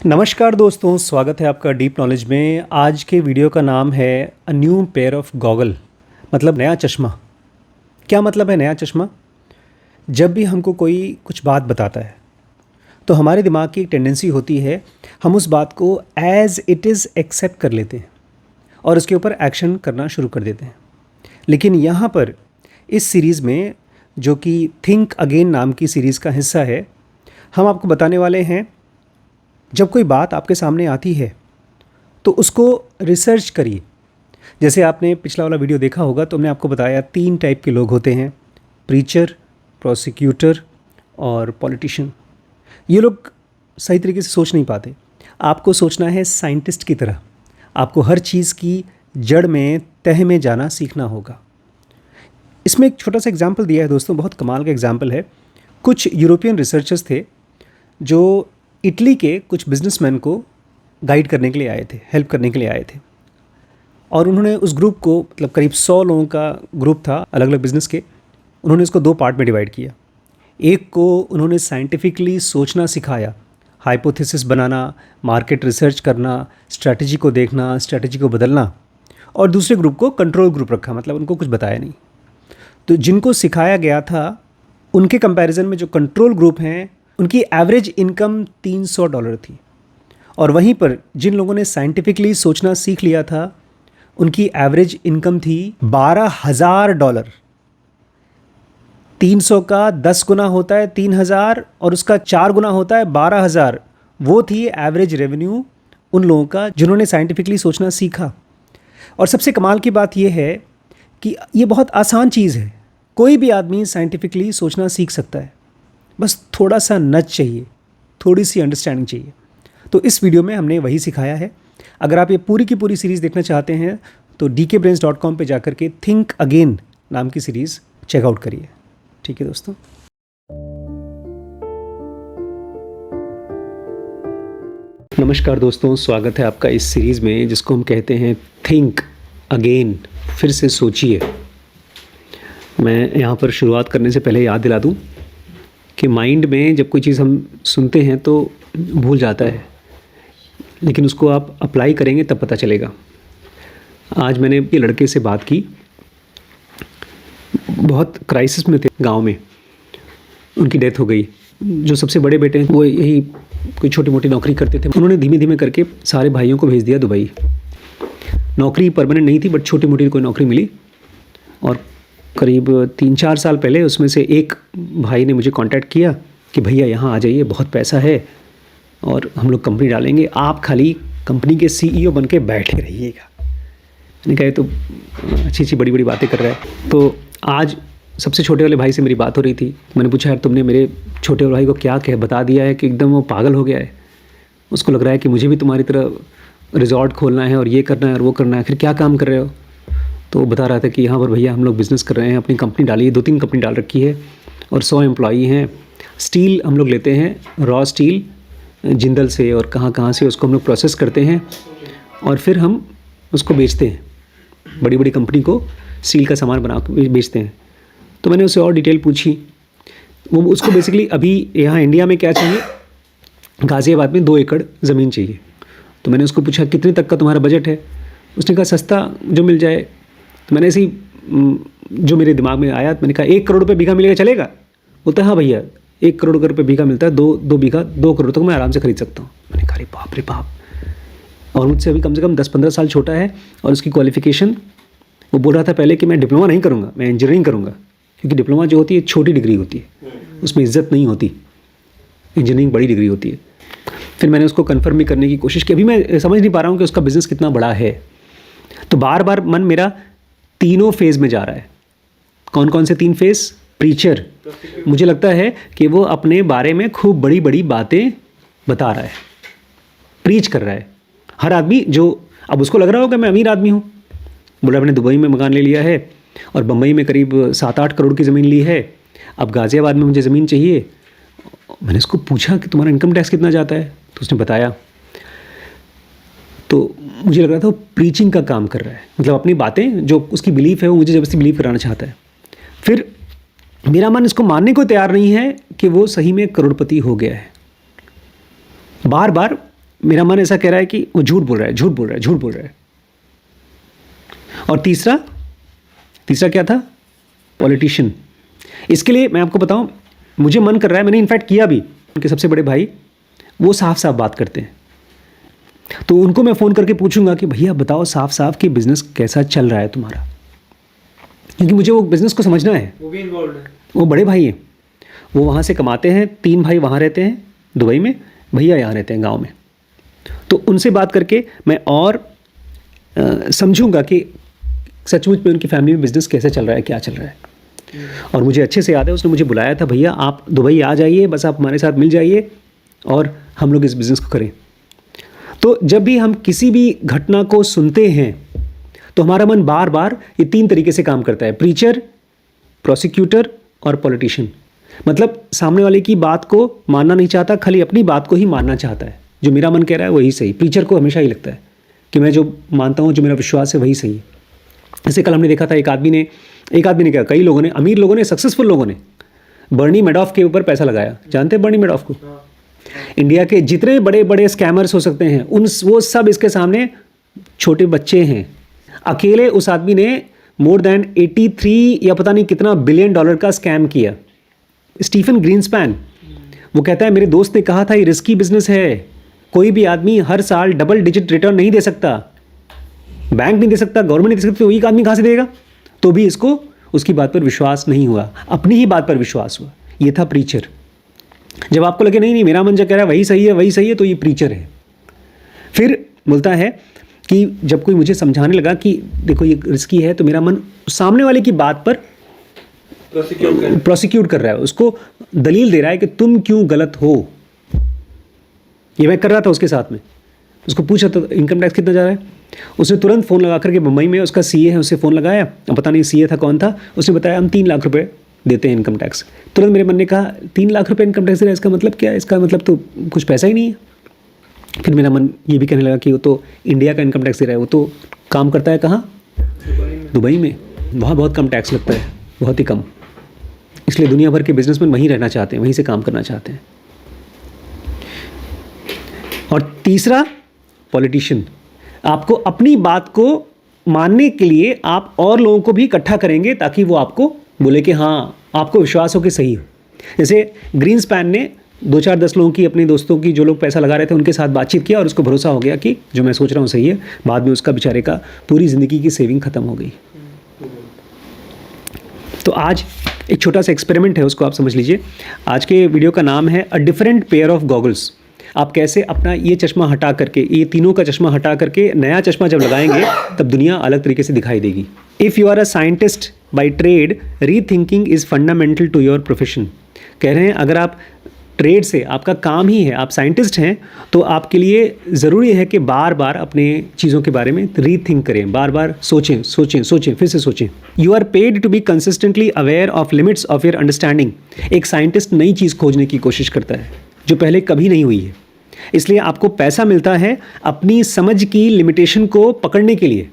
नमस्कार दोस्तों, स्वागत है आपका डीप नॉलेज में। आज के वीडियो का नाम है a new pair of goggle, मतलब नया चश्मा। क्या मतलब है नया चश्मा? जब भी हमको कोई कुछ बात बताता है तो हमारे दिमाग की एक टेंडेंसी होती है, हम उस बात को एज़ इट इज़ एक्सेप्ट कर लेते हैं और उसके ऊपर एक्शन करना शुरू कर देते हैं। लेकिन यहाँ पर इस सीरीज़ में, जो कि थिंक अगेन नाम की सीरीज़ का हिस्सा है, हम आपको बताने वाले हैं जब कोई बात आपके सामने आती है तो उसको रिसर्च करिए। जैसे आपने पिछला वाला वीडियो देखा होगा तो हमने आपको बताया 3 टाइप के लोग होते हैं, प्रीचर, प्रोसिक्यूटर और पॉलिटिशियन। ये लोग सही तरीके से सोच नहीं पाते। आपको सोचना है साइंटिस्ट की तरह। आपको हर चीज़ की जड़ में, तह में जाना सीखना होगा। इसमें एक छोटा सा एग्जाम्पल दिया है दोस्तों, बहुत कमाल का एग्जाम्पल है। कुछ यूरोपियन रिसर्चर्स थे जो इटली के कुछ बिजनेसमैन को गाइड करने के लिए आए थे, हेल्प करने के लिए आए थे। और उन्होंने उस ग्रुप को, मतलब करीब 100 लोगों का ग्रुप था अलग अलग बिज़नेस के, उन्होंने इसको 2 पार्ट में डिवाइड किया। एक को उन्होंने साइंटिफिकली सोचना सिखाया, हाइपोथेसिस बनाना, मार्केट रिसर्च करना, स्ट्रैटेजी को देखना, स्ट्रैटेजी को बदलना। और दूसरे ग्रुप को कंट्रोल ग्रुप रखा, मतलब उनको कुछ बताया नहीं। तो जिनको सिखाया गया था उनके कंपैरिजन में जो कंट्रोल ग्रुप हैं उनकी एवरेज इनकम $300 थी। और वहीं पर जिन लोगों ने साइंटिफिकली सोचना सीख लिया था उनकी एवरेज इनकम थी $12,000। 300 का 10 गुना होता है 3,000 और उसका 4 गुना होता है 12,000। वो थी एवरेज रेवेन्यू उन लोगों का जिन्होंने साइंटिफिकली सोचना सीखा। और सबसे कमाल की बात यह है कि ये बहुत आसान चीज़ है। कोई भी आदमी साइंटिफिकली सोचना सीख सकता है, बस थोड़ा सा नच चाहिए, थोड़ी सी अंडरस्टैंडिंग चाहिए। तो इस वीडियो में हमने वही सिखाया है। अगर आप ये पूरी की पूरी सीरीज़ देखना चाहते हैं तो dkbrains.com पे जाकर के थिंक अगेन नाम की सीरीज़ चेकआउट करिए। ठीक है दोस्तों। नमस्कार दोस्तों, स्वागत है आपका इस सीरीज़ में जिसको हम कहते हैं थिंक अगेन, फिर से सोचिए। मैं यहाँ पर शुरुआत करने से पहले याद दिला दूँ कि माइंड में जब कोई चीज़ हम सुनते हैं तो भूल जाता है, लेकिन उसको आप अप्लाई करेंगे तब पता चलेगा। आज मैंने ये लड़के से बात की, बहुत क्राइसिस में थे गांव में, उनकी डेथ हो गई। जो सबसे बड़े बेटे हैं वो यही कोई छोटी मोटी नौकरी करते थे। उन्होंने धीमे धीमे करके सारे भाइयों को भेज दिया दुबई। नौकरी परमानेंट नहीं थी बट छोटी मोटी कोई नौकरी मिली। और करीब 3-4 साल पहले उसमें से एक भाई ने मुझे कांटेक्ट किया कि भैया यहाँ आ जाइए, बहुत पैसा है और हम लोग कंपनी डालेंगे, आप खाली कंपनी के CEO बन के बैठे रहिएगा। मैंने कहा तो अच्छी अच्छी बड़ी बड़ी बातें कर रहा है। तो आज सबसे छोटे वाले भाई से मेरी बात हो रही थी। मैंने पूछा, यार तुमने मेरे छोटे वाले भाई को क्या कह बता दिया है कि एकदम वो पागल हो गया है। उसको लग रहा है कि मुझे भी तुम्हारी तरह रिजॉर्ट खोलना है और ये करना है और वो करना है। फिर क्या काम कर रहे हो? तो वो बता रहा था कि यहाँ पर भैया हम लोग बिज़नेस कर रहे हैं, अपनी कंपनी डाली है, 2-3 कंपनी डाल रखी है और 100 एम्प्लॉई हैं। स्टील हम लोग लेते हैं, रॉ स्टील जिंदल से और कहाँ से, उसको हम लोग प्रोसेस करते हैं और फिर हम उसको बेचते हैं। बड़ी बड़ी कंपनी को स्टील का सामान बना के बेचते हैं। तो मैंने उससे और डिटेल पूछी। वो उसको बेसिकली अभी यहाँ इंडिया में क्या चाहिए, गाज़ियाबाद में 2 एकड़ ज़मीन चाहिए। तो मैंने उसको पूछा कितने तक का तुम्हारा बजट है? उसने कहा सस्ता जो मिल जाए। तो मैंने ऐसे ही जो मेरे दिमाग में आया, मैंने कहा 1 करोड़ रुपये बीघा मिलेगा चलेगा? बोलता हाँ भैया 1 करोड़ रुपये बीघा मिलता है, 2 बीघा 2 करोड़ तक मैं आराम से खरीद सकता हूँ। मैंने कहा अरे बाप रे बाप। और मुझसे अभी कम से कम 10-15 साल छोटा है और उसकी क्वालिफ़िकेशन, वो बोल रहा था पहले कि मैं डिप्लोमा नहीं करूँगा, मैं इंजीनियरिंग करूँगा, क्योंकि डिप्लोमा जो होती है छोटी डिग्री होती है, उसमें इज्जत नहीं होती। इंजीनियरिंग बड़ी डिग्री होती है। फिर मैंने उसको कन्फर्म भी करने की कोशिश की। अभी मैं समझ नहीं पा रहा हूँ कि उसका बिज़नेस कितना बड़ा है। तो बार बार मन मेरा तीनों फेज़ में जा रहा है। कौन कौन से 3 फेज़? प्रीचर, मुझे लगता है कि वो अपने बारे में खूब बड़ी बड़ी बातें बता रहा है, प्रीच कर रहा है। हर आदमी जो, अब उसको लग रहा होगा मैं अमीर आदमी हूँ, बोला मैंने दुबई में मकान ले लिया है और बम्बई में करीब 7-8 करोड़ की ज़मीन ली है, अब गाज़ियाबाद में मुझे ज़मीन चाहिए। मैंने उसको पूछा कि तुम्हारा इनकम टैक्स कितना जाता है? तो उसने बताया। तो मुझे लग रहा था वो प्रीचिंग का काम कर रहा है, मतलब अपनी बातें जो उसकी बिलीफ है वो मुझे ज़बरदस्ती बिलीव कराना चाहता है। फिर मेरा मन इसको मानने को तैयार नहीं है कि वो सही में करोड़पति हो गया है। बार बार मेरा मन ऐसा कह रहा है कि वो झूठ बोल रहा है, झूठ बोल रहा है, झूठ बोल रहा है। और तीसरा क्या था? पॉलिटिशियन। इसके लिए मैं आपको बताऊं, मुझे मन कर रहा है, मैंने इनफैक्ट किया भी। उनके सबसे बड़े भाई वो साफ साफ बात करते हैं, तो उनको मैं फ़ोन करके पूछूंगा कि भैया बताओ साफ साफ कि बिज़नेस कैसा चल रहा है तुम्हारा, क्योंकि मुझे वो बिज़नेस को समझना है। वो भी इन्वॉल्व है। वो बड़े भाई हैं, वो वहाँ से कमाते हैं, 3 भाई वहाँ रहते हैं दुबई में, भैया यहाँ रहते हैं गाँव में। तो उनसे बात करके मैं और समझूंगा कि सचमुच में उनकी फैमिली में बिज़नेस कैसे चल रहा है, क्या चल रहा है। और मुझे अच्छे से याद है, उसने मुझे बुलाया था, भैया आप दुबई आ जाइए, बस आप हमारे साथ मिल जाइए और हम लोग इस बिज़नेस को करें। तो जब भी हम किसी भी घटना को सुनते हैं तो हमारा मन बार बार ये 3 तरीके से काम करता है: प्रीचर, प्रोसिक्यूटर और पॉलिटिशियन। मतलब सामने वाले की बात को मानना नहीं चाहता, खाली अपनी बात को ही मानना चाहता है। जो मेरा मन कह रहा है वही सही। प्रीचर को हमेशा ही लगता है कि मैं जो मानता हूँ, जो मेरा विश्वास है वही सही है। जैसे कल हमने देखा था, एक आदमी ने क्या, कई लोगों ने, अमीर लोगों ने, सक्सेसफुल लोगों ने बर्नी मैडॉफ के ऊपर पैसा लगाया। जानते हैं बर्नी मैडॉफ को? इंडिया के जितने बड़े बड़े स्कैमर्स हो सकते हैं वो सब इसके सामने छोटे बच्चे हैं। अकेले उस आदमी ने मोर देन 83 या पता नहीं कितना बिलियन डॉलर का स्कैम किया। स्टीफन ग्रीनस्पैन, वो कहता है मेरे दोस्त ने कहा था ये रिस्की बिजनेस है, कोई भी आदमी हर साल डबल डिजिट रिटर्न नहीं दे सकता, बैंक नहीं दे सकता, गवर्नमेंट नहीं दे सकती, तो एक आदमी कहाँ से देगा? तो भी इसको उसकी बात पर विश्वास नहीं हुआ, अपनी ही बात पर विश्वास हुआ। ये था प्रीचर। जब आपको लगे नहीं मेरा मन जो कह रहा है वही सही है, तो ये प्रीचर है। फिर बोलता है कि जब कोई मुझे समझाने लगा कि देखो ये रिस्की है, तो मेरा मन सामने वाले की बात पर प्रोसिक्यूट कर रहा है, उसको दलील दे रहा है कि तुम क्यों गलत हो। ये मैं कर रहा था उसके साथ में। उसको पूछा तो इनकम टैक्स कितना जा रहा है, उसने तुरंत फ़ोन लगा करके, मुंबई में उसका सीए है, उससे फ़ोन लगाया, अब पता नहीं सीए था कौन था, उसने बताया हम 3 लाख रुपए देते हैं इनकम टैक्स। तुरंत मेरे मन ने कहा 3 लाख रुपए इनकम टैक्स दे रहा है, इसका मतलब क्या है? इसका मतलब तो कुछ पैसा ही नहीं है। फिर मेरा मन ये भी कहने लगा कि वो तो इंडिया का इनकम टैक्स दे रहा है, वो तो काम करता है कहाँ? दुबई में। वहाँ बहुत कम टैक्स लगता है, बहुत ही कम। इसलिए दुनिया भर के बिजनेसमैन वहीं रहना चाहते हैं, वहीं से काम करना चाहते हैं। और तीसरा, पॉलिटिशियन। आपको अपनी बात को मानने के लिए आप और लोगों को भी इकट्ठा करेंगे ताकि वो आपको बोले कि हाँ, आपको विश्वास हो कि सही हो। जैसे ग्रीनस्पैन ने 2-4-10 लोगों की, अपने दोस्तों की, जो लोग पैसा लगा रहे थे, उनके साथ बातचीत किया और उसको भरोसा हो गया कि जो मैं सोच रहा हूँ सही है। बाद में उसका बेचारे का पूरी ज़िंदगी की सेविंग ख़त्म हो गई। तो आज एक छोटा सा एक्सपेरिमेंट है, उसको आप समझ लीजिए। आज के वीडियो का नाम है a different pair of goggles. आप कैसे अपना ये चश्मा हटा करके, ये तीनों का चश्मा हटा करके नया चश्मा जब लगाएंगे तब दुनिया अलग तरीके से दिखाई देगी। If you are a scientist by trade, rethinking is fundamental to your profession. कह रहे हैं अगर आप ट्रेड से, आपका काम ही है, आप साइंटिस्ट हैं, तो आपके लिए ज़रूरी है कि बार बार अपने चीज़ों के बारे में रीथिंक करें, बार बार सोचें, फिर से सोचें। You are paid to be consistently aware of limits of your understanding. एक साइंटिस्ट नई चीज़ खोजने की कोशिश करता है जो पहले कभी नहीं हुई है। इसलिए आपको पैसा मिलता है अपनी समझ की लिमिटेशन को पकड़ने के लिए।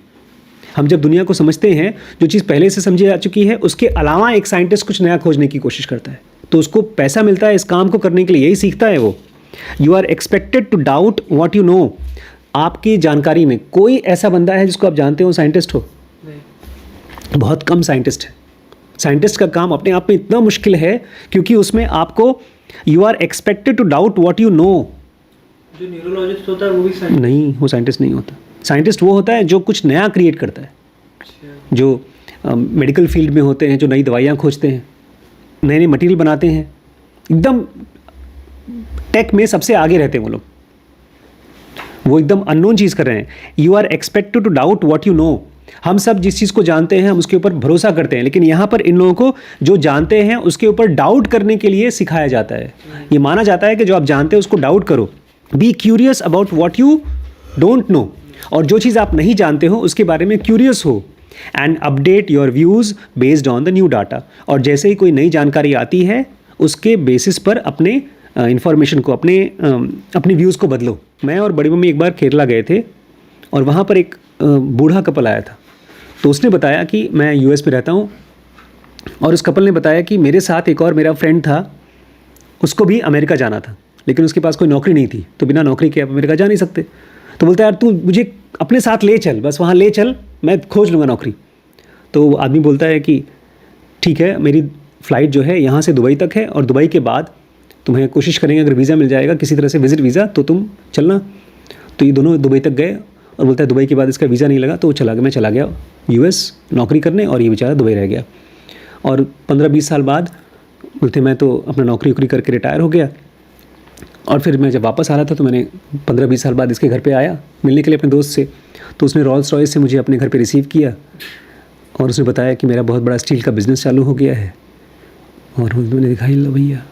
हम जब दुनिया को समझते हैं, जो चीज़ पहले से समझी जा चुकी है, उसके अलावा एक साइंटिस्ट कुछ नया खोजने की कोशिश करता है, तो उसको पैसा मिलता है इस काम को करने के लिए, यही सीखता है वो। You are expected to doubt what you know. आपकी जानकारी में कोई ऐसा बंदा है जिसको आप जानते हो साइंटिस्ट हो? बहुत कम साइंटिस्ट है। साइंटिस्ट का काम अपने आप में इतना मुश्किल है क्योंकि उसमें आपको, you are expected to doubt what you know. जो न्यूरोलॉजिस्ट होता है वो भी साइंटिस्ट नहीं, वो साइंटिस्ट नहीं होता। साइंटिस्ट वो होता है जो कुछ नया क्रिएट करता है, जो मेडिकल फील्ड में होते हैं, जो नई दवाइयाँ खोजते हैं, नए नए मटेरियल बनाते हैं, एकदम टेक में सबसे आगे रहते हैं वो लोग। वो एकदम अननोन चीज़ कर रहे हैं। You are expected to doubt what you know. हम सब जिस चीज़ को जानते हैं हम उसके ऊपर भरोसा करते हैं, लेकिन यहाँ पर इन लोगों को जो जानते हैं उसके ऊपर डाउट करने के लिए सिखाया जाता है। ये माना जाता है कि जो आप जानते हैं उसको डाउट करो। Be curious about what you don't know. और जो चीज़ आप नहीं जानते हो उसके बारे में क्यूरियस हो। And update your views based on the new data. और जैसे ही कोई नई जानकारी आती है उसके बेसिस पर अपने इंफॉर्मेशन को, अपने व्यूज़ को बदलो। मैं और बड़ी मम्मी एक बार केरला गए थे और वहाँ पर एक बूढ़ा कपल आया था। तो उसने बताया कि मैं यूएस में रहता हूँ, और उस कपल ने बताया कि मेरे साथ एक और मेरा फ्रेंड था, उसको भी अमेरिका जाना था। लेकिन उसके पास कोई नौकरी नहीं थी, तो बिना नौकरी के आप अमेरिका जा नहीं सकते। तो बोलता है यार तू मुझे अपने साथ ले चल, बस वहाँ ले चल, मैं खोज लूँगा नौकरी। तो आदमी बोलता है कि ठीक है, मेरी फ़्लाइट जो है यहाँ से दुबई तक है, और दुबई के बाद तुम्हें कोशिश करेंगे अगर वीज़ा मिल जाएगा किसी तरह से, विज़िट वीज़ा, तो तुम चलना। तो ये दोनों दुबई तक गए, और बोलता है दुबई के बाद इसका वीज़ा नहीं लगा, तो वो चला गया। मैं चला गया यूएस नौकरी करने, और ये बेचारा दुबई रह गया। और 15-20 साल बाद बोलते मैं तो अपना नौकरी वोकरी करके रिटायर हो गया। और फिर मैं जब वापस आ रहा था तो मैंने 15-20 साल बाद इसके घर पे आया मिलने के लिए अपने दोस्त से। तो उसने रॉल्स रॉयस से मुझे अपने घर पे रिसीव किया, और उसने बताया कि मेरा बहुत बड़ा स्टील का बिज़नेस चालू हो गया है। और मैंने दिखाई ला भैया,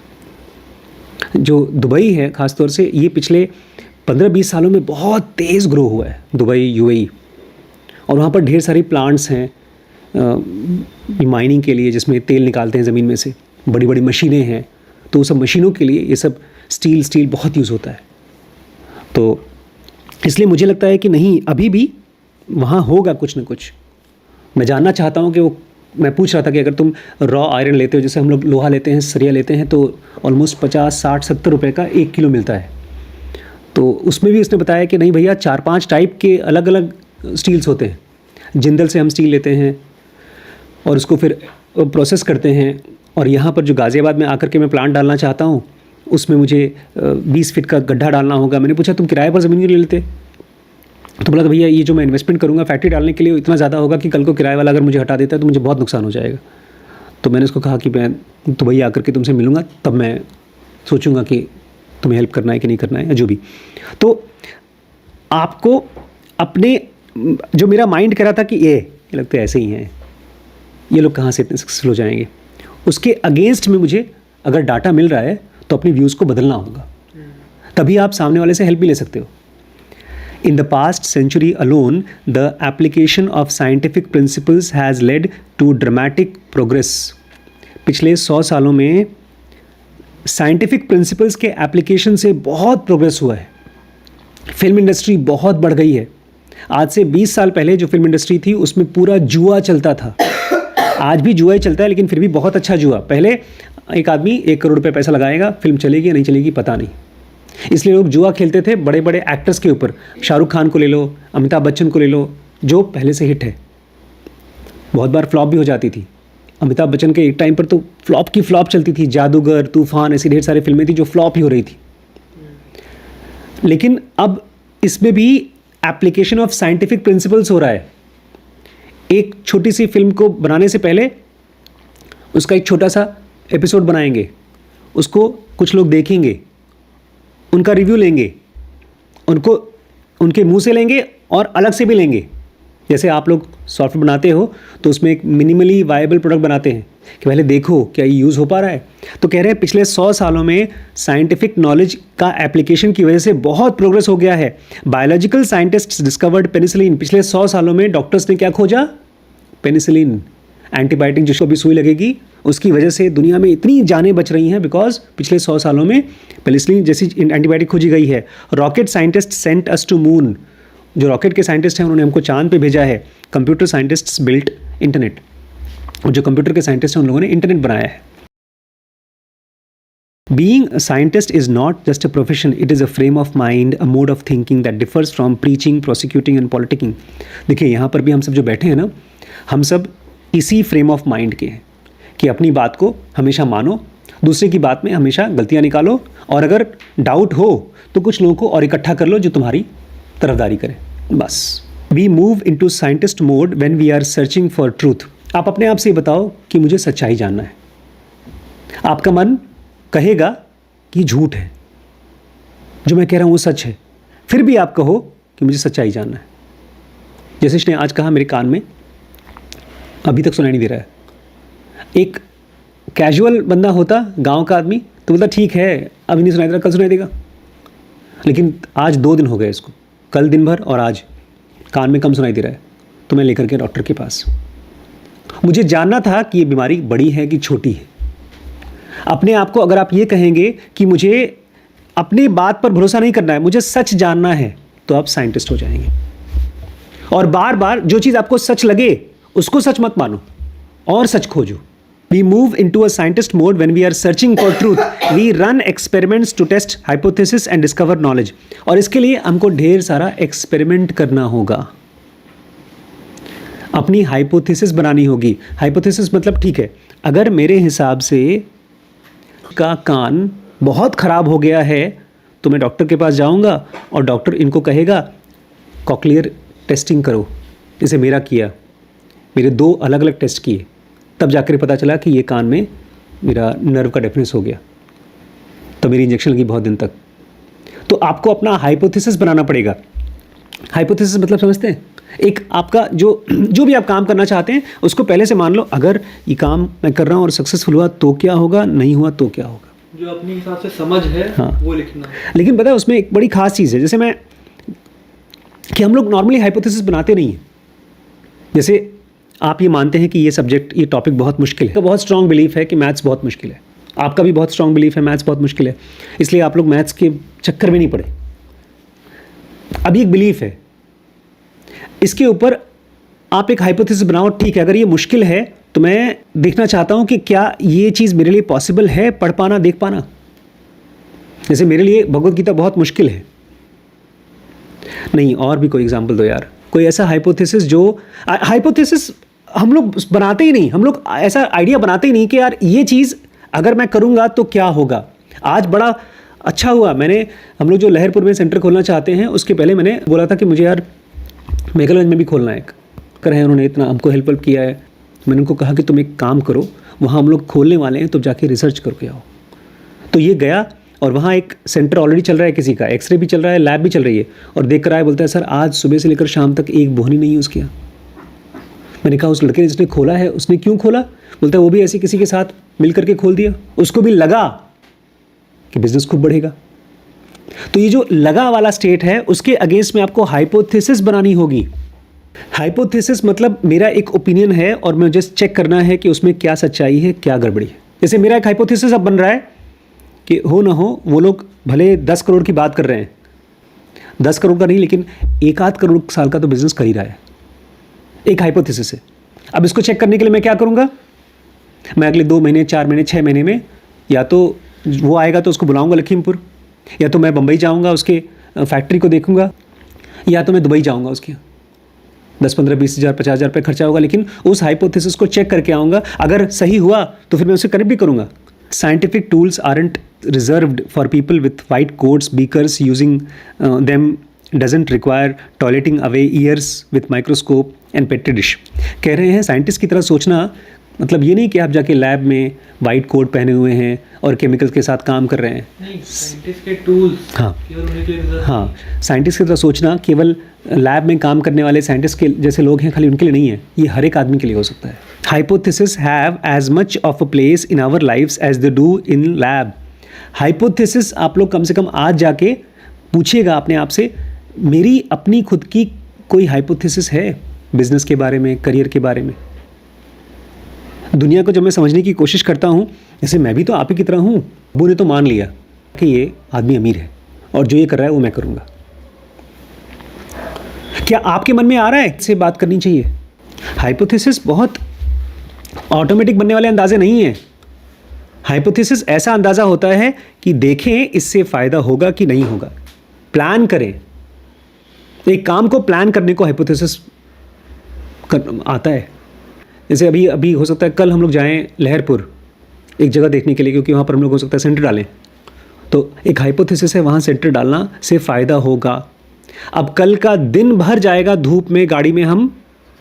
जो दुबई है ख़ास तौर से, ये पिछले 15-20 सालों में बहुत तेज़ ग्रो हुआ है दुबई, यूएई। और वहाँ पर ढेर सारी प्लांट्स हैं माइनिंग के लिए, जिसमें तेल निकालते हैं ज़मीन में से, बड़ी बड़ी मशीनें हैं। तो सब मशीनों के लिए ये सब स्टील बहुत यूज़ होता है। तो इसलिए मुझे लगता है कि नहीं, अभी भी वहाँ होगा कुछ न कुछ। मैं जानना चाहता हूँ कि वो, मैं पूछ रहा था कि अगर तुम रॉ आयरन लेते हो, जैसे हम लोग लोहा लेते हैं, सरिया लेते हैं, तो ऑलमोस्ट 50, 60, 70 रुपये का 1 किलो मिलता है। तो उसमें भी उसने बताया कि नहीं भैया, 4-5 टाइप के अलग अलग स्टील्स होते हैं। जिंदल से हम स्टील लेते हैं और उसको फिर प्रोसेस करते हैं। और यहाँ पर जो गाज़ियाबाद में आकर के मैं प्लांट डालना चाहता हूँ, उसमें मुझे 20 फीट का गड्ढा डालना होगा। मैंने पूछा तुम किराए पर ज़मीन ले लेते? तो बोला तो भैया ये जो मैं इन्वेस्टमेंट करूँगा फैक्ट्री डालने के लिए इतना ज़्यादा होगा कि कल को किराए वाला अगर मुझे हटा देता है तो मुझे बहुत नुकसान हो जाएगा। तो मैंने उसको कहा कि मैं दुबई आकर के तुमसे मिलूँगा, तब मैं सोचूंगा कि तुम्हें हेल्प करना है कि नहीं करना है, या जो भी। तो आपको अपने, जो मेरा माइंड कह रहा था कि ये लगता है ऐसे ही हैं, ये लोग कहाँ से इतने सक्सेसफुल हो जाएंगे, उसके अगेंस्ट में मुझे अगर डाटा मिल रहा है तो अपनी व्यूज़ को बदलना होगा, तभी आप सामने वाले से हेल्प भी ले सकते हो। In the past century alone, the application of scientific principles has led to dramatic progress. पिछले 100 सालों में साइंटिफिक प्रिंसिपल्स के एप्लीकेशन से बहुत प्रोग्रेस हुआ है। फिल्म इंडस्ट्री बहुत बढ़ गई है। आज से 20 साल पहले जो फिल्म इंडस्ट्री थी उसमें पूरा जुआ चलता था। आज भी जुआ ही चलता है, लेकिन फिर भी बहुत अच्छा जुआ। पहले एक आदमी 1 करोड़ रुपए पैसा लगाएगा, फिल्म चलेगी या नहीं चलेगी पता नहीं, इसलिए लोग जुआ खेलते थे बड़े बड़े एक्टर्स के ऊपर। शाहरुख खान को ले लो, अमिताभ बच्चन को ले लो, जो पहले से हिट है। बहुत बार फ्लॉप भी हो जाती थी। अमिताभ बच्चन के एक टाइम पर तो फ्लॉप की फ्लॉप चलती थी, जादूगर, तूफान, ऐसी ढेर सारी फिल्में थी जो फ्लॉप ही हो रही थी। लेकिन अब इसमें भी एप्लीकेशन ऑफ साइंटिफिक प्रिंसिपल्स हो रहा है। एक छोटी सी फिल्म को बनाने से पहले उसका एक छोटा सा एपिसोड बनाएंगे, उसको कुछ लोग देखेंगे, उनका रिव्यू लेंगे, उनको उनके मुंह से लेंगे और अलग से भी लेंगे। जैसे आप लोग सॉफ्टवेयर बनाते हो तो उसमें एक मिनिमली वायबल प्रोडक्ट बनाते हैं कि पहले देखो क्या ये यूज़ हो पा रहा है। तो कह रहे हैं पिछले 100 सालों में साइंटिफिक नॉलेज का एप्लीकेशन की वजह से बहुत प्रोग्रेस हो गया है। Biological scientists discovered penicillin. पिछले 100 सालों में डॉक्टर्स ने क्या खोजा? पेनिसिलिन, एंटीबायोटिक जिसको भी सुई लगेगी। उसकी वजह से दुनिया में इतनी जानें बच रही हैं बिकॉज पिछले 100 सालों में पेनिसिलिन जैसी एंटीबायोटिक खोजी गई है। Rocket scientist sent us to moon. जो रॉकेट के साइंटिस्ट हैं उन्होंने हमको चांद पे भेजा है। Computer scientists built internet. और जो कंप्यूटर के साइंटिस्ट हैं उन लोगों ने इंटरनेट बनाया है। Being a scientist is not just a profession, it is a frame of mind, a mode of thinking that differs from preaching, prosecuting and politicking. देखिए यहाँ पर भी हम सब जो बैठे हैं ना, हम सब इसी फ्रेम ऑफ माइंड के हैं कि अपनी बात को हमेशा मानो, दूसरे की बात में हमेशा गलतियाँ निकालो, और अगर डाउट हो तो कुछ लोगों को और इकट्ठा कर लो जो तुम्हारी तरफदारी करें, बस। We move into scientist mode when we are searching for truth. आप अपने आप से बताओ कि मुझे सच्चाई जानना है। आपका मन कहेगा कि झूठ है, जो मैं कह रहा हूँ वो सच है, फिर भी आप कहो कि मुझे सच्चाई जानना है। जैसे इसने आज कहा मेरे कान में, अभी तक सुनाई नहीं दे रहा है। एक कैजुअल बंदा होता, गांव का आदमी, तो बोलता ठीक है अभी नहीं सुनाई दे रहा, कल सुनाई देगा। लेकिन आज 2 दिन हो गए इसको, कल दिन भर और आज कान में कम सुनाई दे रहा है। तो मैं लेकर के डॉक्टर के पास। मुझे जानना था कि ये बीमारी बड़ी है कि छोटी है। अपने आप को अगर आप ये कहेंगे कि मुझे अपनी बात पर भरोसा नहीं करना है, मुझे सच जानना है, तो आप साइंटिस्ट हो जाएंगे। और बार बार जो चीज़ आपको सच लगे उसको सच मत मानो और सच खोजो। We move into a scientist mode when we are searching for truth. We run experiments to test hypothesis and discover knowledge. और इसके लिए हमको ढेर सारा एक्सपेरिमेंट करना होगा, अपनी हाइपोथेसिस बनानी होगी. हाइपोथेसिस मतलब ठीक है, अगर मेरे हिसाब से का कान बहुत ख़राब हो गया है तो मैं डॉक्टर के पास जाऊंगा और डॉक्टर इनको कहेगा कॉक्लियर टेस्टिंग करो, जैसे मेरा किया. मेरे 2 अलग अलग टेस्ट किए, तब जाकर पता चला कि ये कान में मेरा नर्व का डेफनेस हो गया, तो मेरी इंजेक्शन लगी बहुत दिन तक. तो आपको अपना हाइपोथेसिस बनाना पड़ेगा. हाइपोथेसिस मतलब समझते हैं, एक आपका जो भी आप काम करना चाहते हैं उसको पहले से मान लो, अगर ये काम मैं कर रहा हूँ और सक्सेसफुल हुआ तो क्या होगा, नहीं हुआ तो क्या होगा. जो अपने हिसाब से समझ है, हाँ. वो लिखना. लेकिन पता है उसमें एक बड़ी खास चीज़ है, जैसे कि हम लोग नॉर्मली हाइपोथेसिस बनाते नहीं हैं. जैसे आप ये मानते हैं कि ये सब्जेक्ट, ये टॉपिक बहुत मुश्किल है, तो बहुत स्ट्रांग बिलीफ है कि मैथ्स बहुत मुश्किल है. आपका भी बहुत स्ट्रांग बिलीफ है मैथ्स बहुत मुश्किल है, इसलिए आप लोग मैथ्स के चक्कर में नहीं पड़े. अब ये एक बिलीफ है, इसके ऊपर आप एक हाइपोथेसिस बनाओ. ठीक है, अगर ये मुश्किल है तो मैं देखना चाहता हूँ कि क्या ये चीज़ मेरे लिए पॉसिबल है, पढ़ पाना, देख पाना. जैसे मेरे लिए भगवद गीता बहुत मुश्किल है. नहीं, और भी कोई एग्जाम्पल दो यार, कोई ऐसा हाइपोथेसिस जो हाइपोथेसिस हम लोग बनाते ही नहीं, हम लोग ऐसा आइडिया बनाते ही नहीं कि यार ये चीज़ अगर मैं करूँगा तो क्या होगा. आज बड़ा अच्छा हुआ, हम लोग जो लहरपुर में सेंटर खोलना चाहते हैं उसके पहले मैंने बोला था कि मुझे यार मेघालय में भी खोलना है. कर है, उन्होंने इतना हमको हेल्प किया है. मैंने उनको कहा कि तुम एक काम करो, वहाँ हम लोग खोलने वाले हैं, तो जाके रिसर्च करके आओ. तो ये गया और वहाँ एक सेंटर ऑलरेडी चल रहा है किसी का, एक्सरे भी चल रहा है, लैब भी चल रही है, और देख कर आया, बोलता है सर आज सुबह से लेकर शाम तक एक बोहनी नहीं यूज़ किया. मैंने कहा उस लड़के ने जिसने खोला है उसने क्यों खोला? बोलता है वो भी ऐसे किसी के साथ मिल करके खोल दिया, उसको भी लगा कि बिजनेस खूब बढ़ेगा. तो ये जो लगा वाला स्टेट है उसके अगेंस्ट में आपको हाइपोथेसिस बनानी होगी. हाइपोथेसिस मतलब मेरा एक ओपिनियन है और मुझे चेक करना है कि उसमें क्या सच्चाई है, क्या गड़बड़ी है. जैसे मेरा एक हाइपोथेसिस अब बन रहा है कि हो ना हो वो लोग भले 10 करोड़ की बात कर रहे हैं, 10 करोड़ का नहीं लेकिन 1-8 करोड़ साल का तो बिजनेस कर ही रहा है. एक हाइपोथेसिस है. अब इसको चेक करने के लिए मैं क्या करूँगा, मैं अगले 2 महीने, 4 महीने, 6 महीने में या तो वो आएगा तो उसको बुलाऊंगा लखीमपुर, या तो मैं बम्बई जाऊँगा उसके फैक्ट्री को देखूँगा, या तो मैं दुबई जाऊँगा. उसके 10-15-20 हज़ार 50 हज़ार रुपये खर्चा होगा, लेकिन उस हाइपोथेसिस को चेक करके आऊँगा. अगर सही हुआ तो फिर मैं उसे कनेक्ट भी करूँगा. Scientific tools aren't reserved for people with white coats, beakers. Using them doesn't require toileting away ears with microscope and petri dish. कह रहे हैं साइंटिस्ट की तरह सोचना मतलब ये नहीं कि आप जाके लैब में वाइट कोट पहने हुए हैं और केमिकल्स के साथ काम कर रहे हैं. नहीं, साइंटिस्ट के टूल्स. हाँ, हाँ, साइंटिस्ट की तरह सोचना केवल लैब में काम करने वाले साइंटिस्ट के जैसे लोग हैं खाली उनके लिए नहीं है, ये हर एक आदमी के लिए हो सकता है. Hypothesis have as much of a place in our lives as they do in lab. Hypothesis आप लोग कम से कम आज जाके पूछिएगा अपने आप से, मेरी अपनी खुद की कोई हाइपोथेसिस है बिजनेस के बारे में, करियर के बारे में. दुनिया को जब मैं समझने की कोशिश करता हूँ, जैसे मैं भी तो आप ही की तरह हूँ, अबू ने तो मान लिया कि ये आदमी अमीर है और जो ये कर रहा है वो मैं करूँगा. क्या आपके मन में आ रहा है इससे बात करनी चाहिए? हाइपोथेसिस बहुत ऑटोमेटिक बनने वाले अंदाजे नहीं हैं. हाइपोथेसिस ऐसा अंदाज़ा होता है कि देखें इससे फ़ायदा होगा कि नहीं होगा, प्लान करें. एक काम को प्लान करने को हाइपोथेसिस आता है. जैसे अभी हो सकता है कल हम लोग जाएं लहरपुर एक जगह देखने के लिए, क्योंकि वहाँ पर हम लोग हो सकता है सेंटर डालें, तो एक हाइपोथेसिस है वहाँ सेंटर डालना से फ़ायदा होगा. अब कल का दिन भर जाएगा धूप में, गाड़ी में हम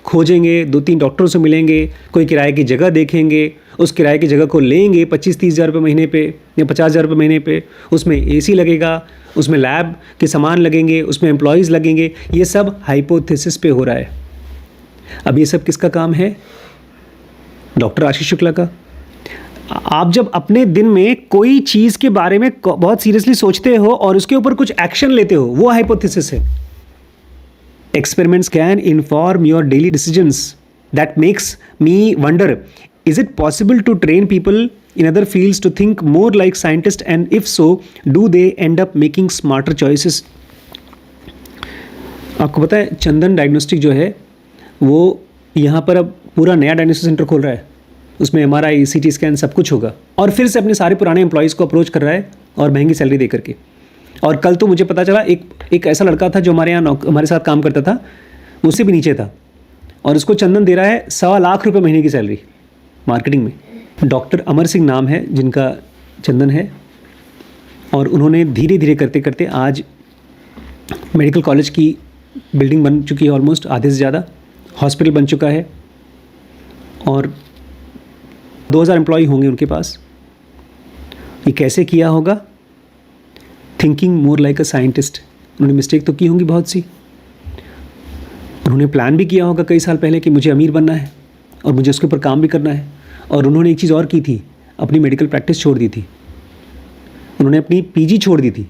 खोजेंगे, 2-3 डॉक्टरों से मिलेंगे, कोई किराए की जगह देखेंगे, उस किराए की जगह को लेंगे 25-30 हज़ार रुपये महीने पे या 50 हज़ार रुपये महीने पे. उसमें एसी लगेगा, उसमें लैब के सामान लगेंगे, उसमें एम्प्लॉयज़ लगेंगे. ये सब हाइपोथेसिस पे हो रहा है. अब ये सब किसका काम है? डॉक्टर आशीष शुक्ला का. आप जब अपने दिन में कोई चीज़ के बारे में बहुत सीरियसली सोचते हो और उसके ऊपर कुछ एक्शन लेते हो, वो हाइपोथेसिस है. Experiments can inform your daily decisions. That makes me wonder, is it possible to train people in other fields to think more like scientists, and if so, do they end up making smarter choices? आपको पता है चंदन diagnostic जो है वो यहाँ पर अब पूरा नया डायग्नोस्टिक सेंटर खोल रहा है. उसमें MRI CT स्कैन सब कुछ होगा, और फिर से अपने सारे पुराने एम्प्लॉयज़ को अप्रोच कर रहा है और महंगी सैलरी दे करके। और कल तो मुझे पता चला एक ऐसा लड़का था जो हमारे यहाँ हमारे साथ काम करता था, उससे भी नीचे था, और उसको चंदन दे रहा है 1.25 लाख रुपये महीने की सैलरी मार्केटिंग में। डॉक्टर अमर सिंह नाम है जिनका चंदन है, और उन्होंने धीरे धीरे करते करते आज मेडिकल कॉलेज की बिल्डिंग बन चुकी है, ऑलमोस्ट आधे से ज़्यादा हॉस्पिटल बन चुका है, और 2000 एम्प्लॉय होंगे उनके पास। ये कैसे किया होगा? Thinking more like a scientist. उन्होंने मिस्टेक तो की होंगी बहुत सी, उन्होंने प्लान भी किया होगा कई साल पहले कि मुझे अमीर बनना है और मुझे उसके ऊपर काम भी करना है। और उन्होंने एक चीज़ और की थी, अपनी मेडिकल प्रैक्टिस छोड़ दी थी, उन्होंने अपनी PG छोड़ दी थी।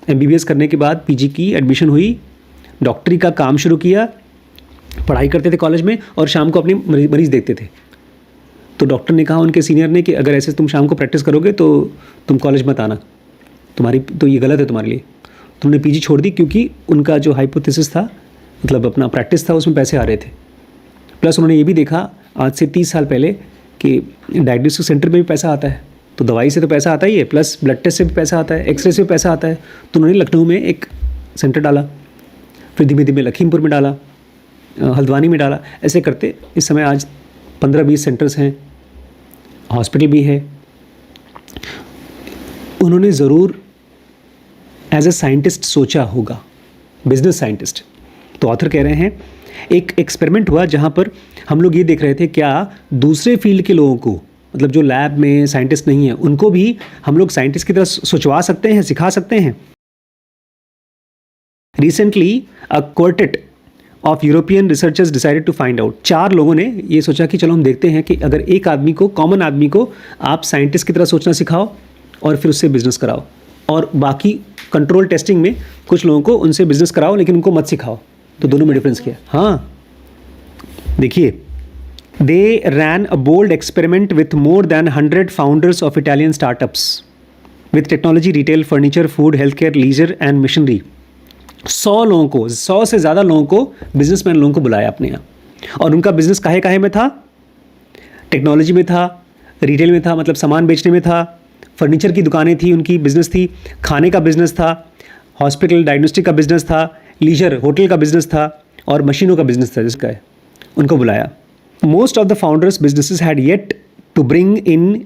MBBS करने के बाद PG की एडमिशन हुई, डॉक्टरी का काम शुरू किया, पढ़ाई करते थे कॉलेज में और शाम को अपने मरीज़ देखते थे। तो डॉक्टर ने कहा उनके सीनियर ने कि अगर ऐसे तुम शाम को प्रैक्टिस करोगे तो तुम कॉलेज मत आना, तुम्हारी तो ये गलत है तुम्हारे लिए। तो उन्होंने PG छोड़ दी, क्योंकि उनका जो हाइपोथेसिस था, मतलब अपना प्रैक्टिस था, उसमें पैसे आ रहे थे। प्लस उन्होंने ये भी देखा आज से 30 साल पहले कि डायग्नोस्टिक सेंटर में भी पैसा आता है, तो दवाई से तो पैसा आता ही है, प्लस ब्लड टेस्ट से भी पैसा आता है, एक्सरे से भी पैसा आता है। तो उन्होंने लखनऊ में एक सेंटर डाला, फिर धीमे धीमे लखीमपुर में डाला, हल्द्वानी में डाला। ऐसे करते इस समय आज 15-20 सेंटर्स हैं, हॉस्पिटल भी है। उन्होंने ज़रूर एज ए साइंटिस्ट सोचा होगा, बिजनेस साइंटिस्ट। तो ऑथर कह रहे हैं एक एक्सपेरिमेंट हुआ जहाँ पर हम लोग ये देख रहे थे क्या दूसरे फील्ड के लोगों को, मतलब जो लैब में साइंटिस्ट नहीं है, उनको भी हम लोग साइंटिस्ट की तरह सोचवा सकते हैं, सिखा सकते हैं। Recently a quartet of European researchers decided to find out. 4 लोगों ने ये सोचा कि चलो हम देखते हैं कि अगर एक आदमी को, कॉमन आदमी को आप साइंटिस्ट की तरह सोचना सिखाओ और फिर उससे बिजनेस कराओ, और बाकी कंट्रोल टेस्टिंग में कुछ लोगों को उनसे बिजनेस कराओ लेकिन उनको मत सिखाओ। तो दोनों में डिफरेंस क्या है? हाँ, देखिए, they ran a bold experiment with more than 100 founders of Italian startups with technology, retail, furniture, food, health care, leisure and missionary. 100 लोगों को, 100 से ज़्यादा लोगों को, बिजनेसमैन लोगों को बुलाया अपने यहाँ, और उनका बिजनेस काहे में था? टेक्नोलॉजी में था, रिटेल में था, मतलब सामान बेचने में था, फर्नीचर की दुकानें थी, उनकी बिजनेस थी, खाने का बिजनेस था, हॉस्पिटल डायग्नोस्टिक का बिजनेस था, लीजर होटल का बिजनेस था, और मशीनों का बिजनेस था जिसका है, उनको बुलाया। Most of the founders businesses had yet to bring in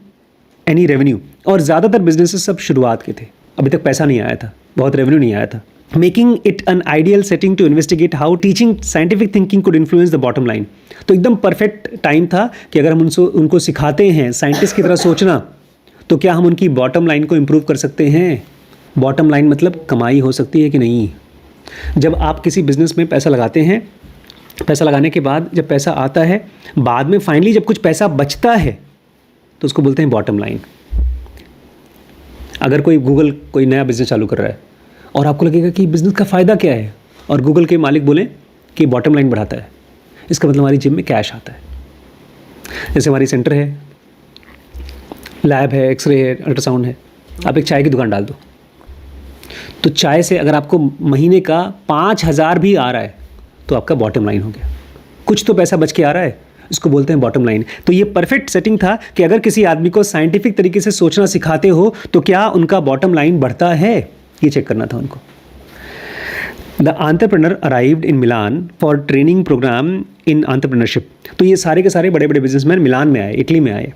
any revenue, और ज़्यादातर बिजनेसेस सब शुरुआत के थे, अभी तक पैसा नहीं आया था, बहुत रेवेन्यू नहीं आया था। Making it an ideal setting to investigate how teaching scientific thinking could influence the bottom line. तो एकदम परफेक्ट टाइम था कि अगर हम उनको सिखाते हैं साइंटिस्ट की तरह सोचना, तो क्या हम उनकी बॉटम लाइन को इम्प्रूव कर सकते हैं। बॉटम लाइन मतलब कमाई हो सकती है कि नहीं। जब आप किसी बिजनेस में पैसा लगाते हैं, पैसा लगाने के बाद जब पैसा आता है, बाद में फाइनली जब कुछ पैसा बचता है तो उसको बोलते हैं बॉटम लाइन। अगर गूगल कोई नया बिजनेस चालू कर रहा है और आपको लगेगा कि बिजनेस का फ़ायदा क्या है, और गूगल के मालिक बोलें कि बॉटम लाइन बढ़ाता है, इसका मतलब हमारी जिम में कैश आता है। जैसे हमारी सेंटर है, लैब है, एक्सरे है, अल्ट्रासाउंड है, आप एक चाय की दुकान डाल दो, तो चाय से अगर आपको महीने का 5000 भी आ रहा है तो आपका बॉटम लाइन हो गया, कुछ तो पैसा बच के आ रहा है, इसको बोलते हैं बॉटम लाइन। तो ये परफेक्ट सेटिंग था कि अगर किसी आदमी को साइंटिफिक तरीके से सोचना सिखाते हो तो क्या उनका बॉटम लाइन बढ़ता है, ये चेक करना था उनको। The entrepreneur arrived in Milan for training programme in entrepreneurship. तो ये सारे के सारे बड़े बड़े बिजनेसमैन मिलान में आए, इटली में आए,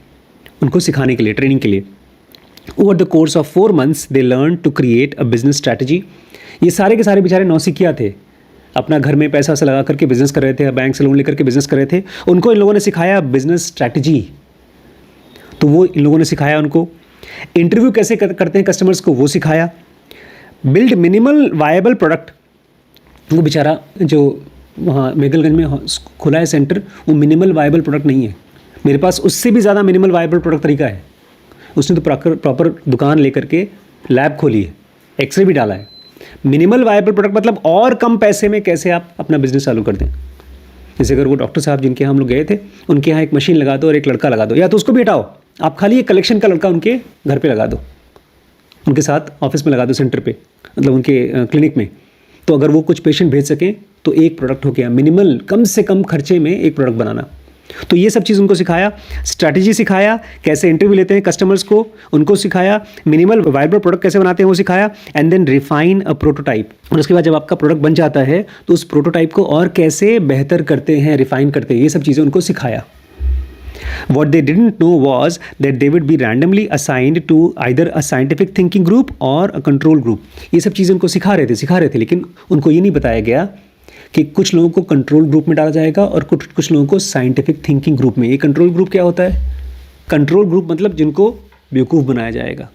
उनको सिखाने के लिए, ट्रेनिंग के लिए। Over the course of 4 months they learn to create a business strategy. ये सारे के सारे बेचारे नौसिखिया थे, अपना घर में पैसा से लगा करके बिजनेस कर रहे थे, बैंक से लोन लेकर के बिजनेस कर रहे थे, उनको इन लोगों ने सिखाया बिजनेस स्ट्रैटेजी। तो वो इन लोगों ने सिखाया उनको। इंटरव्यू कैसे करते हैं कस्टमर्स को, वो सिखाया। Build minimal viable product. वो बेचारा जो वहाँ मेघलगंज में खुला है सेंटर, वो मिनिमल वायबल प्रोडक्ट नहीं है, मेरे पास उससे भी ज़्यादा मिनिमल वायबल प्रोडक्ट तरीका है। उसने तो प्रॉपर दुकान लेकर के लैब खोली है, एक्सरे भी डाला है। मिनिमल वायबल प्रोडक्ट मतलब और कम पैसे में कैसे आप अपना बिजनेस चालू कर दें। जैसे अगर वो डॉक्टर साहब जिनके यहाँ हम लोग गए थे, उनके यहाँ एक मशीन लगा दो और एक लड़का लगा दो, या तो उसको भी हटाओ, आप खाली एक कलेक्शन का लड़का उनके घर पे लगा दो, उनके साथ ऑफिस में लगा दो, सेंटर पे, मतलब उनके क्लिनिक में। तो अगर वो कुछ पेशेंट भेज सकें तो एक प्रोडक्ट हो गया। मिनिमल, कम से कम खर्चे में एक प्रोडक्ट बनाना। तो ये सब चीज़ उनको सिखाया, स्ट्रैटेजी सिखाया, कैसे इंटरव्यू लेते हैं कस्टमर्स को उनको सिखाया, मिनिमल वायबल प्रोडक्ट कैसे बनाते हैं वो सिखाया, and then refine a prototype. और उसके बाद जब आपका प्रोडक्ट बन जाता है तो उस प्रोटोटाइप को और कैसे बेहतर करते हैं, रिफाइन करते हैं, ये सब चीज़ें उनको सिखाया। What they didn't know was that they would be randomly assigned to either a scientific thinking group or a control group. ये सब चीज़ें उनको सिखा रहे थे, लेकिन उनको ये नहीं बताया गया कि कुछ लोगों को कंट्रोल ग्रुप में डाला जाएगा और कुछ लोगों को साइंटिफिक थिंकिंग ग्रुप में। ये कंट्रोल ग्रुप क्या होता है? कंट्रोल ग्रुप मतलब जिनको बेवकूफ़ बनाया जाएगा,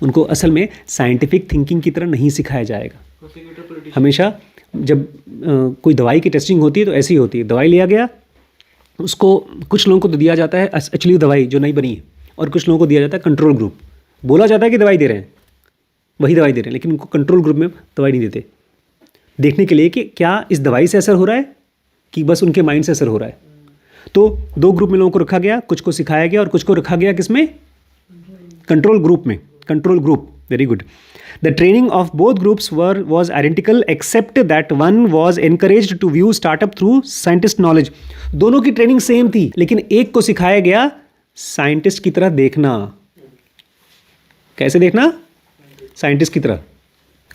उनको असल में साइंटिफिक थिंकिंग की तरह नहीं सिखाया जाएगा। हमेशा जब कोई दवाई की टेस्टिंग होती है तो ऐसी होती है, दवाई लिया गया, उसको कुछ लोगों को तो दिया जाता है एक्चुअली दवाई जो नई बनी है, और कुछ लोगों को दिया जाता है कंट्रोल ग्रुप। बोला जाता है कि दवाई दे रहे हैं, वही दवाई दे रहे हैं, लेकिन उनको कंट्रोल ग्रुप में दवाई नहीं देते, देखने के लिए कि क्या इस दवाई से असर हो रहा है कि बस उनके माइंड से असर हो रहा है। तो 2 ग्रुप में लोगों को रखा गया, कुछ को सिखाया गया और कुछ को रखा गया किसमें? कंट्रोल ग्रुप में। Control group, very good. The training of both groups was identical except that one was encouraged to view startup through scientist knowledge. दोनों की ट्रेनिंग सेम थी, लेकिन एक को सिखाया गया साइंटिस्ट की तरह देखना। कैसे देखना? साइंटिस्ट की तरह।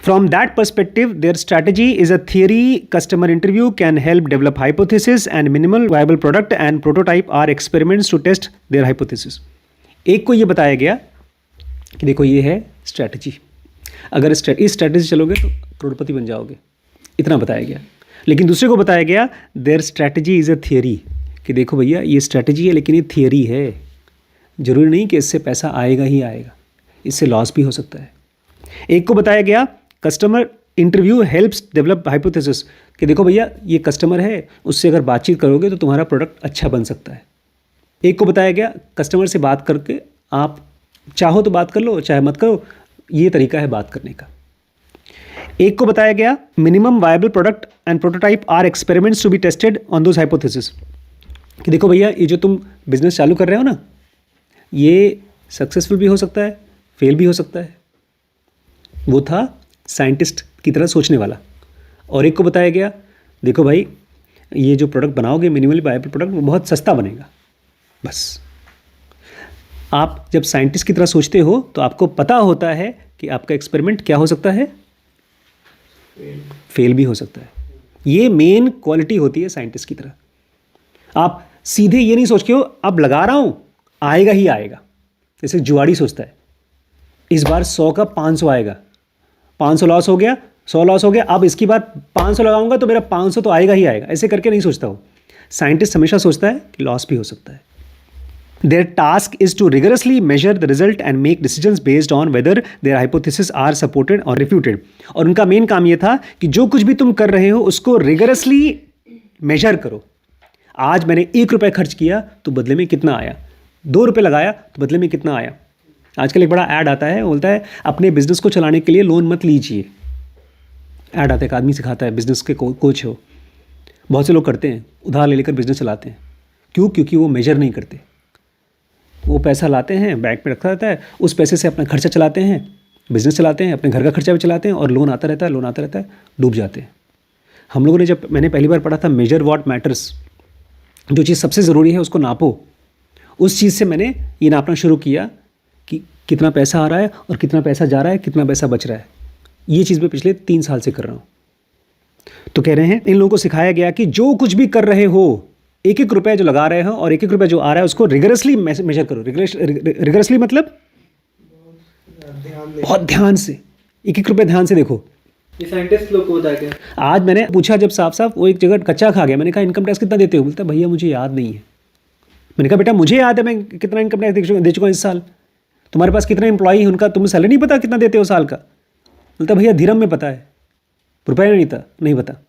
From that perspective, their strategy is a theory. Customer interview can help develop hypothesis, and minimal viable product and prototype are experiments to test their hypothesis. एक को ये बताया गया कि देखो ये है स्ट्रैटेजी, अगर इस स्ट्रैटेजी चलोगे तो करोड़पति बन जाओगे, इतना बताया गया। लेकिन दूसरे को बताया गया their strategy is a theory, कि देखो भैया ये स्ट्रैटेजी है लेकिन ये थियरी है, ज़रूरी नहीं कि इससे पैसा आएगा ही आएगा, इससे लॉस भी हो सकता है। एक को बताया गया customer interview helps develop hypothesis, कि देखो भैया ये कस्टमर है, उससे अगर बातचीत करोगे तो तुम्हारा प्रोडक्ट अच्छा बन सकता है। एक को बताया गया कस्टमर से बात करके आप चाहो तो बात कर लो, चाहे मत करो, ये तरीका है बात करने का। एक को बताया गया minimum viable product and prototype are experiments to be tested on those hypothesis, कि देखो भैया ये जो तुम बिजनेस चालू कर रहे हो ना, ये सक्सेसफुल भी हो सकता है, फेल भी हो सकता है। वो था साइंटिस्ट की तरह सोचने वाला। और एक को बताया गया देखो भाई ये जो प्रोडक्ट बनाओगे मिनिमली वायबल प्रोडक्ट, वो बहुत सस्ता बनेगा। बस आप जब साइंटिस्ट की तरह सोचते हो तो आपको पता होता है कि आपका एक्सपेरिमेंट क्या हो सकता है, फेल भी हो सकता है। ये मेन क्वालिटी होती है साइंटिस्ट की तरह। आप सीधे ये नहीं सोच के हो अब लगा रहा हूँ आएगा ही आएगा, जैसे जुआड़ी सोचता है इस बार 100 का 500 आएगा, 500 लॉस हो गया, 100 लॉस हो गया, अब इसकी बार 500 लगाऊंगा तो मेरा 500 तो आएगा ही आएगा, ऐसे करके नहीं सोचता हो। साइंटिस्ट हमेशा सोचता है कि लॉस भी हो सकता है। Their task is to rigorously measure the result and make decisions based on whether their hypotheses are supported or refuted. और उनका मेन काम ये था कि जो कुछ भी तुम कर रहे हो उसको rigorously measure करो। आज मैंने 1 रुपये खर्च किया तो बदले में कितना आया, 2 रुपये लगाया तो बदले में कितना आया। आजकल एक बड़ा ऐड आता है, बोलता है अपने बिजनेस को चलाने के लिए लोन मत लीजिए। ऐड आता है, एक आदमी सिखाता है, बिजनेस के कोच हो, बहुत से लोग करते हैं, उधार ले लेकर बिजनेस चलाते हैं। क्यों? क्योंकि वो मेजर नहीं करते। वो पैसा लाते हैं, बैंक में रखा रहता है, उस पैसे से अपना खर्चा चलाते हैं, बिजनेस चलाते हैं, अपने घर का खर्चा भी चलाते हैं, और लोन आता रहता है, डूब जाते हैं। हम लोगों ने जब मैंने पहली बार पढ़ा था मेजर व्हाट मैटर्स, जो चीज़ सबसे ज़रूरी है उसको नापो, उस चीज़ से मैंने ये नापना शुरू किया कि कितना पैसा आ रहा है और कितना पैसा जा रहा है, कितना पैसा बच रहा है। ये चीज़ मैं पिछले 3 साल से कर रहा हूँ। तो कह रहे हैं इन लोगों को सिखाया गया कि जो कुछ भी कर रहे हो, 1-1 रुपये जो लगा रहे हो और 1-1 रुपये जो आ रहा है उसको रिगरसली मेजर करो। रिगरसली मतलब बहुत ध्यान से, 1-1 रुपये ध्यान से देखो। ये साइंटिस्ट लोग को बताया क्या? आज मैंने पूछा जब साफ वो एक जगह कच्चा खा गया, मैंने कहा इनकम टैक्स कितना देते हो? बोलता भैया मुझे याद नहीं है। मैंने कहा बेटा मुझे याद है मैं कितना इनकम टैक्स दे चुका हूँ इस साल। तुम्हारे पास कितने एम्प्लॉई है उनका तुम्हें सैलरी नहीं पता कितना देते हो साल का? बोलता भैया धीरम में पता है, रुपये नहीं पता।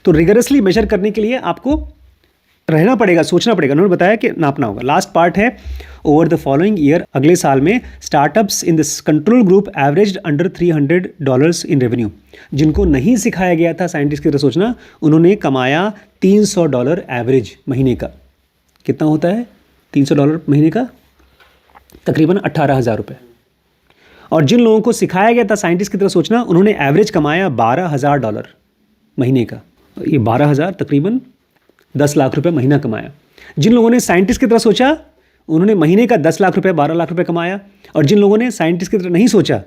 तो रिगरसली मेजर करने के लिए आपको रहना पड़ेगा, सोचना पड़ेगा। उन्होंने बताया कि नापना होगा। लास्ट पार्ट है ओवर द फॉलोइंग ईयर, अगले साल में startups in this control group average under $300 in revenue. जिनको नहीं सिखाया गया था साइंटिस्ट की तरह सोचना, उन्होंने कमाया $300 एवरेज महीने का। कितना होता है $300 महीने का? तकरीबन 18,000 रुपये। और जिन लोगों को सिखाया गया था साइंटिस्ट की तरह सोचना, उन्होंने एवरेज कमाया $12,000 महीने का। ये 12,000 तकरीबन 10 लाख रुपए महीना कमाया। जिन लोगों ने साइंटिस्ट की तरह सोचा उन्होंने महीने का 10 लाख रुपए 12 लाख रुपए कमाया, और जिन लोगों ने साइंटिस्ट की तरह नहीं सोचा,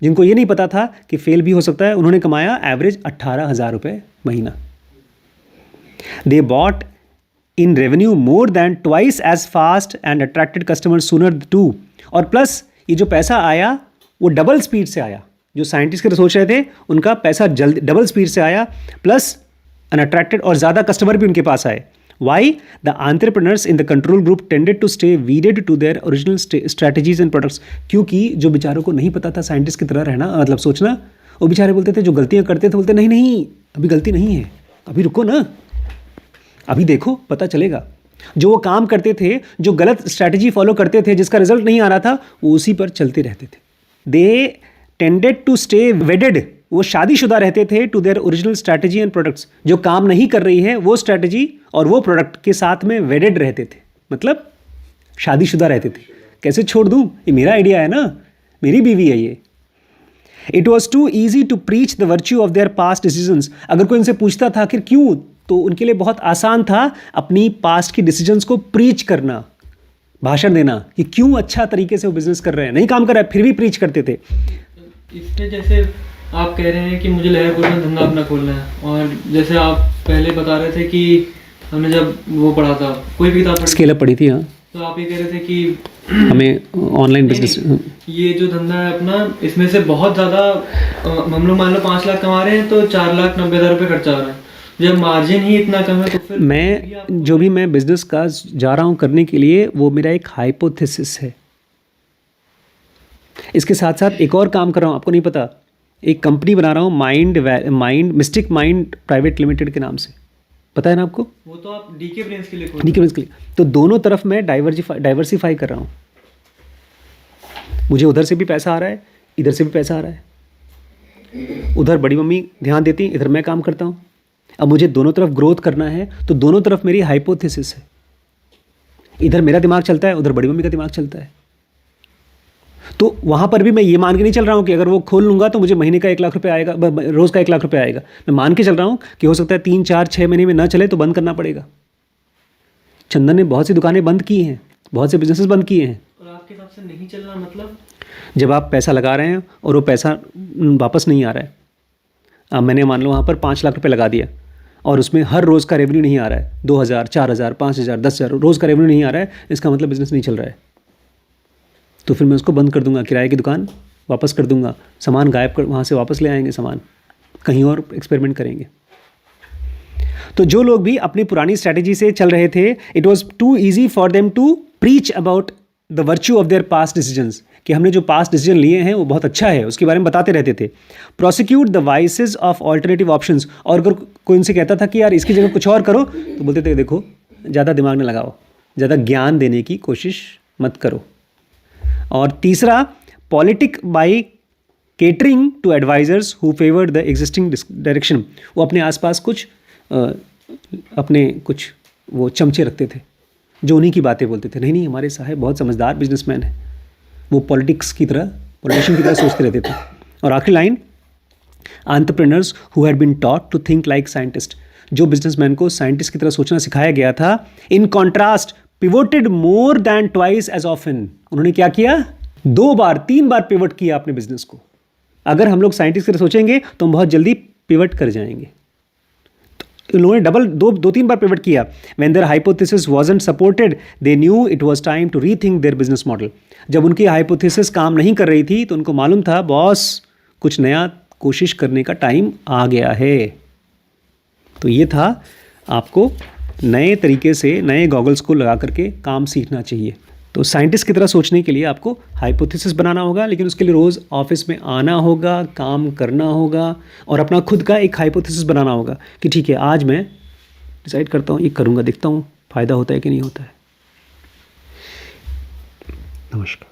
जिनको ये नहीं पता था कि फेल भी हो सकता है, उन्होंने कमाया एवरेज 18,000 रुपये महीना। They bought in revenue more than twice as fast and attracted customer sooner too. और प्लस ये जो पैसा आया वो डबल स्पीड से आया। जो साइंटिस्ट की तरह सोच रहे थे उनका पैसा जल्दी डबल स्पीड से आया, प्लस अनअट्रैक्टेड और ज़्यादा कस्टमर भी उनके पास आए। Why? The entrepreneurs in the control group tended to stay wedded to their original strategies and products. क्योंकि जो बेचारों को नहीं पता था साइंटिस्ट की तरह रहना मतलब सोचना, वो बेचारे बोलते थे, जो गलतियां करते थे बोलते नहीं नहीं अभी गलती नहीं है, अभी रुको ना, अभी देखो पता चलेगा। जो वो काम करते थे, जो गलत स्ट्रैटेजी फॉलो करते थे, जिसका रिजल्ट नहीं आ रहा था, वो उसी पर चलते रहते थे। They tended to stay wedded, वो शादीशुदा रहते थे to their original strategy and products. जो काम नहीं कर रही है वो स्ट्रैटेजी और वो प्रोडक्ट के साथ में वेडेड रहते थे, मतलब शादीशुदा रहते थे। कैसे छोड़ दूँ, ये मेरा आइडिया है ना, मेरी बीवी है ये। It was too easy to preach the virtue of their past decisions. अगर कोई उनसे पूछता था आखिर क्यों, तो उनके लिए बहुत आसान था अपनी पास्ट की डिसीजंस को प्रीच करना, भाषण देना कि क्यों अच्छा तरीके से वो बिजनेस कर रहे हैं। नहीं काम कर रहा है फिर भी प्रीच करते थे। इसमें जैसे आप कह रहे हैं कि मुझे लहर ग्रुप में धंधा अपना खोलना है, और जैसे आप पहले बता रहे थे कि हमने जब वो पढ़ा था, कोई भी किताब स्केल अप पढ़ी थी, हाँ, तो आप ये कह रहे थे कि हमें ऑनलाइन बिजनेस, ये जो धंधा है अपना, इसमें से बहुत ज़्यादा हम लोग मान लो 5 लाख कमा रहे हैं तो 4,90,000 रुपये खर्चा आ रहा है। जब मार्जिन ही इतना कम है तो फिर मैं जो भी मैं बिजनेस का जा रहा हूँ करने के लिए, वो मेरा एक हाइपोथेसिस है। इसके साथ साथ एक और काम कर रहा हूँ, आपको नहीं पता, एक कंपनी बना रहा हूँ मिस्टिक माइंड प्राइवेट लिमिटेड के नाम से, पता है ना आपको? वो तो आप डीके ब्रेन्स के लिए डीके ब्रेन्स के लिए। तो दोनों तरफ मैं डाइवर्सिफाई कर रहा हूँ। मुझे उधर से भी पैसा आ रहा है, इधर से भी पैसा आ रहा है। उधर बड़ी मम्मी ध्यान देती, इधर मैं काम करता हूँ। अब मुझे दोनों तरफ ग्रोथ करना है, तो दोनों तरफ मेरी हाइपोथेसिस है। इधर मेरा दिमाग चलता है, उधर बड़ी मम्मी का दिमाग चलता है। तो वहाँ पर भी मैं ये मान के नहीं चल रहा हूँ कि अगर वो खोल लूँगा तो मुझे महीने का 1 लाख रुपये आएगा, रोज़ का 1 लाख रुपये आएगा। मैं मान के चल रहा हूँ कि हो सकता है 3, 4, 6 महीने में ना चले तो बंद करना पड़ेगा। चंदन ने बहुत सी दुकानें बंद की हैं, बहुत से बिजनेसेस बंद किए हैं। और आपके हिसाब से नहीं चल रहा मतलब? जब आप पैसा लगा रहे हैं और वो पैसा वापस नहीं आ रहा है। अब मैंने मान लो वहाँ पर 5 लाख रुपये लगा दिया और उसमें हर रोज़ का रेवेन्यू नहीं आ रहा है, 2,000, 4,000, 5,000, 10,000 रोज़ का रेवेन्यू नहीं आ रहा है, इसका मतलब बिज़नेस नहीं चल रहा है। तो फिर मैं उसको बंद कर दूंगा, किराए की दुकान वापस कर दूंगा, सामान गायब कर, वहाँ से वापस ले आएंगे सामान, कहीं और एक्सपेरिमेंट करेंगे। तो जो लोग भी अपनी पुरानी स्ट्रैटेजी से चल रहे थे, it was too easy for them to preach about the virtue of their past decisions, कि हमने जो पास्ट डिसीजन लिए हैं वो बहुत अच्छा है, उसके बारे में बताते रहते थे। Prosecute the vices of alternative options, और अगर कोई उनसे कहता था कि यार इसकी जगह कुछ और करो, तो बोलते थे देखो ज़्यादा दिमाग न लगाओ, ज़्यादा ज्ञान देने की कोशिश मत करो। और तीसरा, politic by catering to advisors who favoured the existing direction, वो अपने आसपास कुछ अपने कुछ वो चमचे रखते थे जो उन्हीं की बातें बोलते थे। नहीं नहीं, हमारे साहब बहुत समझदार बिजनेसमैन है, वो पॉलिटिशियन की तरह सोचते रहते थे। और आखिरी line, entrepreneurs who had been taught to think like scientist, जो बिजनेसमैन को साइंटिस्ट की तरह सोचना सिखाया गया था, in contrast pivoted more than twice as often, उन्होंने क्या किया, 2 बार 3 बार पिवट किया अपने बिजनेस को। अगर हम लोग साइंटिस्ट की तरह सोचेंगे तो हम बहुत जल्दी पिवट कर जाएंगे। तो इन लोगों ने 2-3 बार पिवट किया। When their hypothesis wasn't supported they knew it was time to rethink their business model. जब उनकी हाइपोथेसिस काम नहीं कर रही थी तो उनको मालूम था बॉस कुछ नया कोशिश करने का टाइम आ गया है। तो ये था, आपको नए तरीके से नए गॉगल्स को लगा करके काम सीखना चाहिए। तो साइंटिस्ट की तरह सोचने के लिए आपको हाइपोथेसिस बनाना होगा, लेकिन उसके लिए रोज़ ऑफिस में आना होगा, काम करना होगा और अपना खुद का एक हाइपोथेसिस बनाना होगा कि ठीक है आज मैं डिसाइड करता हूँ, ये करूँगा, देखता हूँ फ़ायदा होता है कि नहीं होता है। नमस्कार।